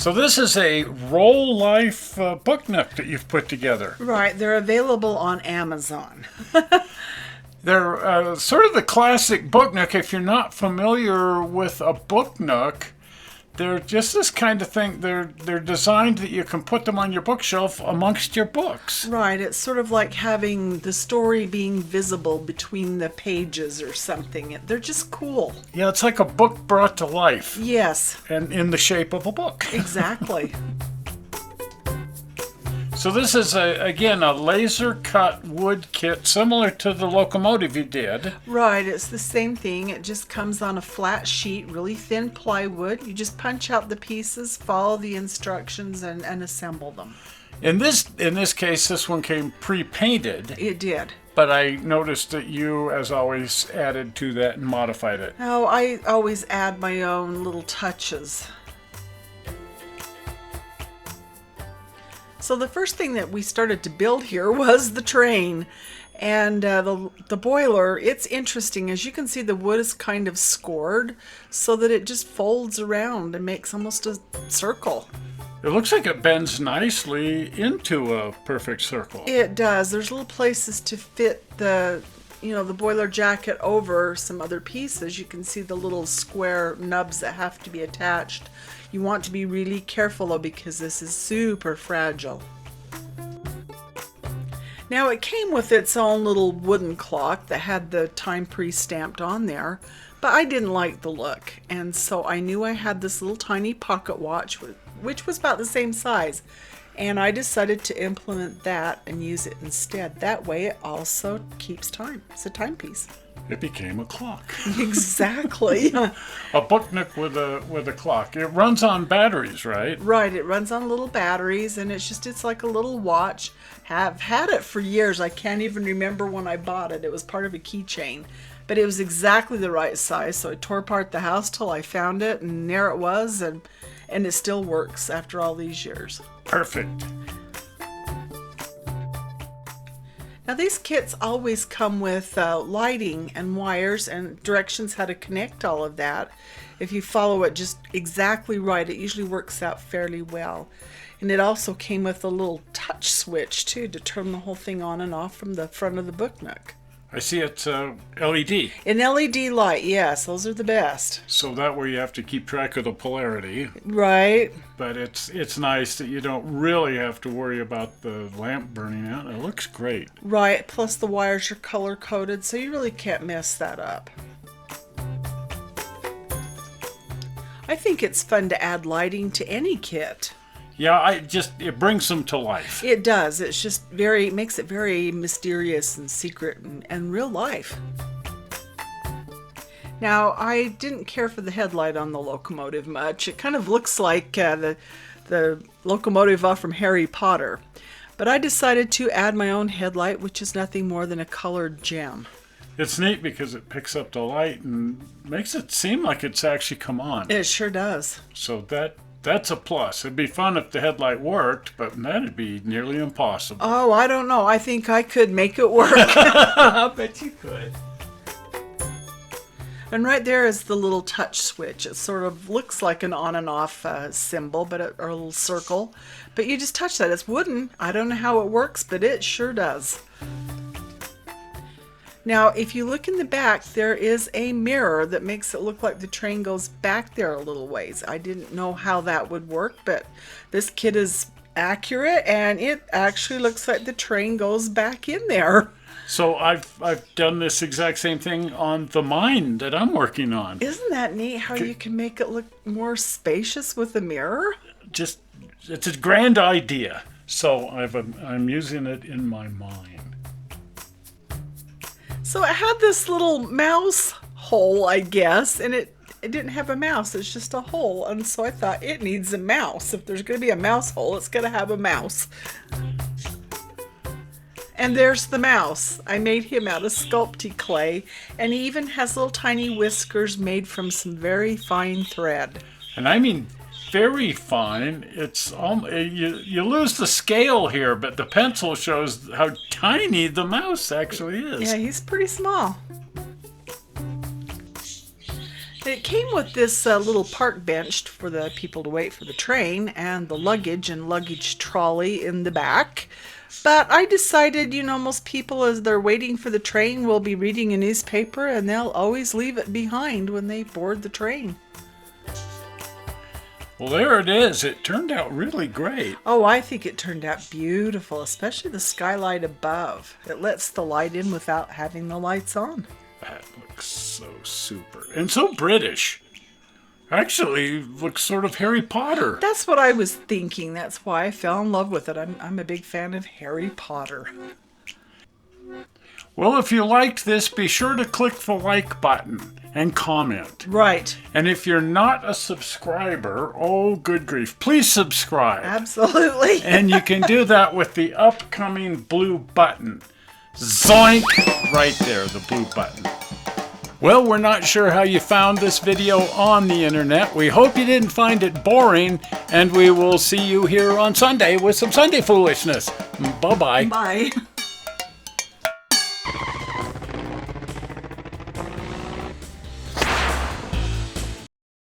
So this is a Rolife Book Nook that you've put together. Right, they're available on Amazon. They're sort of the classic book nook. If you're not familiar with a book nook, they're just this kind of thing. They're designed that you can put them on your bookshelf amongst your books. Right, it's sort of like having the story being visible between the pages or something. They're just cool. Yeah, it's like a book brought to life. Yes. And in the shape of a book. Exactly. So this is, again, a laser-cut wood kit, similar to the locomotive you did. Right, it's the same thing. It just comes on a flat sheet, really thin plywood. You just punch out the pieces, follow the instructions, and assemble them. In this case, this one came pre-painted. It did. But I noticed that you, as always, added to that and modified it. Oh, I always add my own little touches. So the first thing that we started to build here was the train. And the boiler, it's interesting. As you can see, the wood is kind of scored so that it just folds around and makes almost a circle. It looks like it bends nicely into a perfect circle. It does. There's little places to fit the boiler jacket over some other pieces. You can see the little square nubs that have to be attached. You want to be really careful though, because this is super fragile. Now it came with its own little wooden clock that had the time pre-stamped on there, but I didn't like the look, and so I knew I had this little tiny pocket watch which was about the same size, and I decided to implement that and use it instead. That way it also keeps time. It's a timepiece. It became a clock. Exactly. A book nook with a clock. It runs on batteries, right? Right, it runs on little batteries, and it's like a little watch. Have had it for years. I can't even remember when I bought it. It was part of a keychain, but it was exactly the right size. So I tore apart the house till I found it, and there it was, and it still works after all these years. Perfect. Now these kits always come with lighting and wires and directions how to connect all of that. If you follow it just exactly right, it usually works out fairly well. And it also came with a little touch switch too to turn the whole thing on and off from the front of the book nook. I see it's LED. An LED light, yes, those are the best. So that way you have to keep track of the polarity. Right. But it's nice that you don't really have to worry about the lamp burning out. It looks great. Right, plus the wires are color coded, so you really can't mess that up. I think it's fun to add lighting to any kit. Yeah, it brings them to life. It does. It's just makes it very mysterious and secret and real life. Now, I didn't care for the headlight on the locomotive much. It kind of looks like the locomotive off from Harry Potter. But I decided to add my own headlight, which is nothing more than a colored gem. It's neat because it picks up the light and makes it seem like it's actually come on. It sure does. So that's a plus. It'd be fun if the headlight worked, but that'd be nearly impossible. Oh, I don't know. I think I could make it work. I bet you could. And right there is the little touch switch. It sort of looks like an on and off symbol, or a little circle. But you just touch that. It's wooden. I don't know how it works, but it sure does. Now, if you look in the back, there is a mirror that makes it look like the train goes back there a little ways. I didn't know how that would work, but this kit is accurate, and it actually looks like the train goes back in there. So I've done this exact same thing on the mine that I'm working on. Isn't that neat how you can make it look more spacious with a mirror? It's a grand idea. So I'm using it in my mind. So it had this little mouse hole, I guess, and it didn't have a mouse. It's just a hole. And so I thought it needs a mouse. If there's going to be a mouse hole, it's going to have a mouse. And there's the mouse. I made him out of sculpty clay, and he even has little tiny whiskers made from some very fine thread. And I mean very fine. It's you lose the scale here, but the pencil shows how tiny the mouse actually is. Yeah, he's pretty small. It came with this little park bench for the people to wait for the train, and the luggage and luggage trolley in the back. But I decided, most people as they're waiting for the train will be reading a newspaper, and they'll always leave it behind when they board the train. Well, there it is. It turned out really great. Oh, I think it turned out beautiful, especially the skylight above. It lets the light in without having the lights on. That looks so super. And so British. Actually, looks sort of Harry Potter. That's what I was thinking. That's why I fell in love with it. I'm a big fan of Harry Potter. Well, if you liked this, be sure to click the like button and comment. Right. And if you're not a subscriber, oh, good grief, please subscribe. Absolutely. And you can do that with the upcoming blue button. Zoink! Right there, the blue button. Well, we're not sure how you found this video on the internet. We hope you didn't find it boring, and we will see you here on Sunday with some Sunday foolishness. Bye-bye. Bye.